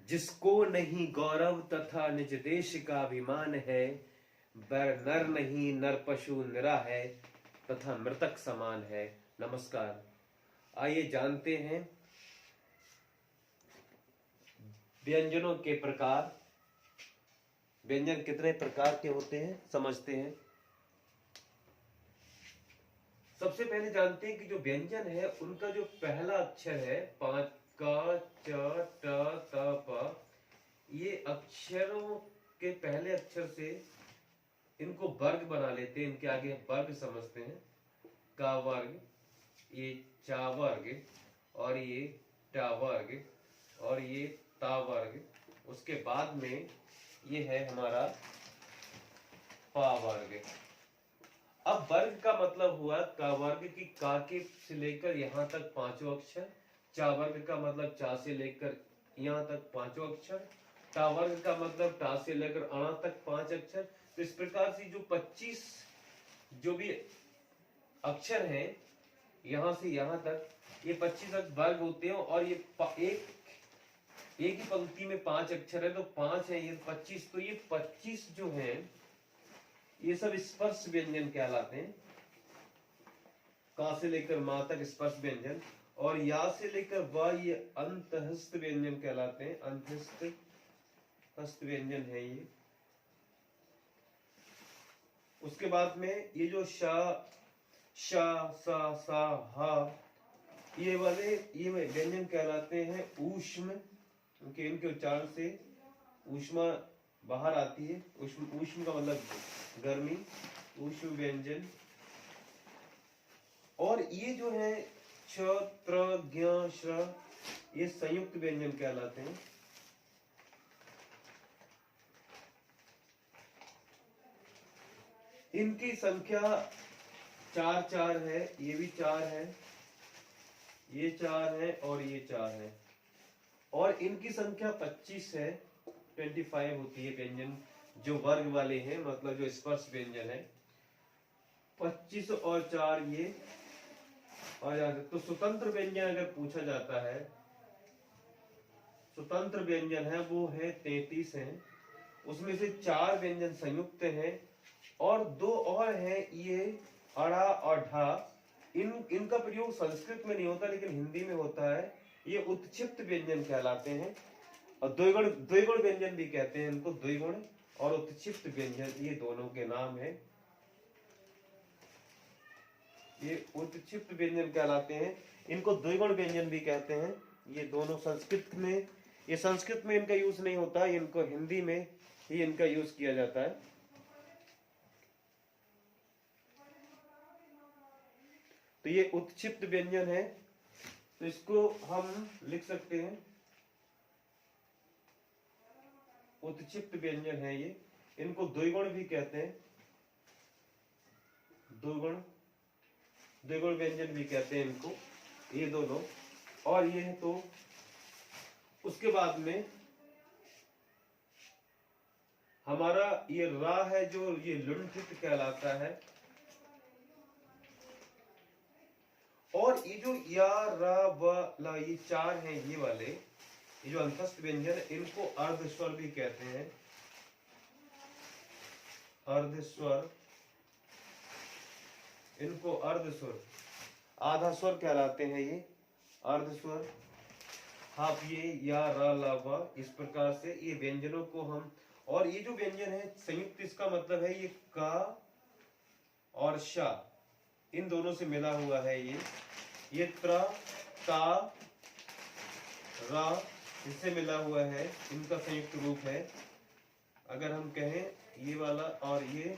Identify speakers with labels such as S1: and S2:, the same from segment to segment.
S1: जिसको नहीं गौरव तथा निज देश का अभिमान है, बर नर नहीं नर पशु निरा है तथा मृतक समान है। नमस्कार, आइए जानते हैं व्यंजनों के प्रकार। व्यंजन कितने प्रकार के होते हैं समझते हैं। सबसे पहले जानते हैं कि जो व्यंजन है उनका जो पहला अक्षर है, 5 क च ट त प, ये अक्षरों के पहले अक्षर से इनको वर्ग बना लेते हैं। इनके आगे वर्ग समझते हैं, का वर्ग, ये चा वर्ग, और ये टा वर्ग, और ये ता वर्ग। उसके बाद में ये है हमारा पा वर्ग। अब वर्ग का मतलब हुआ का वर्ग की का के से लेकर यहां तक पांचों अक्षर, चा वर्ग का मतलब चा से लेकर यहां तक पांचों अक्षर, टा वर्ग का मतलब टा से लेकर अणा तक 5 अक्षर। तो इस प्रकार से जो 25 जो भी अक्षर हैं यहां से यहां तक, ये 25 वर्ग होते हैं। और ये एक ही पंक्ति में 5 अक्षर है तो 5 है, ये 25। तो ये 25 जो है ये सब स्पर्श व्यंजन कहलाते हैं। का से लेकर मां तक स्पर्श व्यंजन, और या से लेकर व ये अंतहस्त व्यंजन कहलाते हैं। अंतहस्त व्यंजन है ये। उसके बाद में ये जो श, सा, सा, हा, ये वाले ये व्यंजन कहलाते हैं ऊष्म, क्योंकि इनके उच्चारण से ऊष्मा बाहर आती है। ऊष्म का मतलब गर्मी, ऊष्म व्यंजन। और ये जो है छ, त्र, ज्ञ, श्र, ये संयुक्त व्यंजन कहलाते हैं। इनकी संख्या 4 है, ये भी 4 है, ये 4 है, और ये 4 है। और इनकी संख्या 25 है, 25 होती है व्यंजन जो वर्ग वाले हैं, मतलब जो स्पर्श व्यंजन है। 25 और 4 ये आ जाते। तो स्वतंत्र व्यंजन अगर पूछा जाता है, स्वतंत्र व्यंजन है वो है 33 है। उसमें से 4 व्यंजन संयुक्त हैं और 2 और हैं, ये अड़ा और ढा। इनका प्रयोग संस्कृत में नहीं होता लेकिन हिंदी में होता है। ये उत्क्षिप्त व्यंजन कहलाते हैं और द्विगुण व्यंजन भी कहते हैं इनको। द्विगुण और उत्क्षिप्त व्यंजन ये दोनों के नाम है। ये उत्क्षिप्त व्यंजन कहलाते हैं, इनको द्विगुण व्यंजन भी कहते हैं। ये दोनों संस्कृत में, ये संस्कृत में इनका यूज नहीं होता, इनको हिंदी में ही इनका यूज किया जाता है। तो ये उत्क्षिप्त व्यंजन है, तो इसको हम लिख सकते हैं उत्क्षिप्त व्यंजन है ये। इनको द्विगुण भी कहते हैं, द्विगुण व्यंजन भी कहते हैं इनको, ये दोनों। और ये है तो उसके बाद में हमारा ये रा है जो ये लुंठित कहलाता है। और ये जो या, रा, व, ला, ये 4 हैं, ये वाले ये जो अंतस्थ व्यंजन, इनको अर्धस्वर भी कहते हैं। अर्धस्वर, इनको अर्धस्वर, आधा स्वर कहलाते हैं ये अर्धस्वर। हाफ ये या, रा, ला, व, इस प्रकार से ये व्यंजनों को हम। और ये जो व्यंजन है संयुक्त, इसका मतलब है ये का और शा, इन दोनों से मिला हुआ है ये त्र, ता, रा, इससे मिला हुआ है, इनका संयुक्त रूप है। अगर हम कहें ये वाला और ये,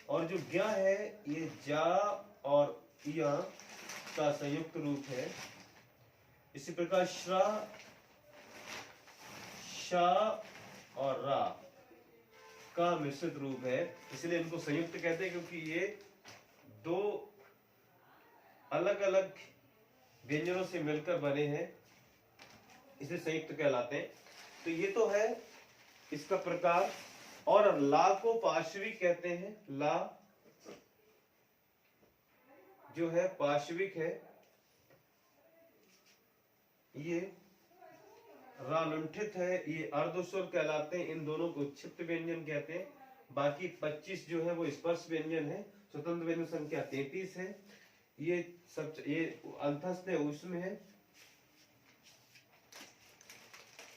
S1: और जो ज्ञ है ये जा और या का संयुक्त रूप है। इसी प्रकार श्रा, शा और रा का मिश्रित रूप है, इसलिए इनको संयुक्त कहते हैं, क्योंकि ये 2 अलग अलग व्यंजनों से मिलकर बने हैं, इसे संयुक्त कहलाते हैं। तो ये तो है इसका प्रकार। और ला को पार्श्विक कहते हैं। ला जो है पार्श्विक है, ये रालुंठित है, ये अर्धस्वर कहलाते हैं, इन दोनों को क्षिप्त व्यंजन कहते हैं। बाकी 25 जो है वो स्पर्श व्यंजन है। स्वतंत्र व्यंजन संख्या 33 है। ये सब ये अंतस्थ है, उसमें है।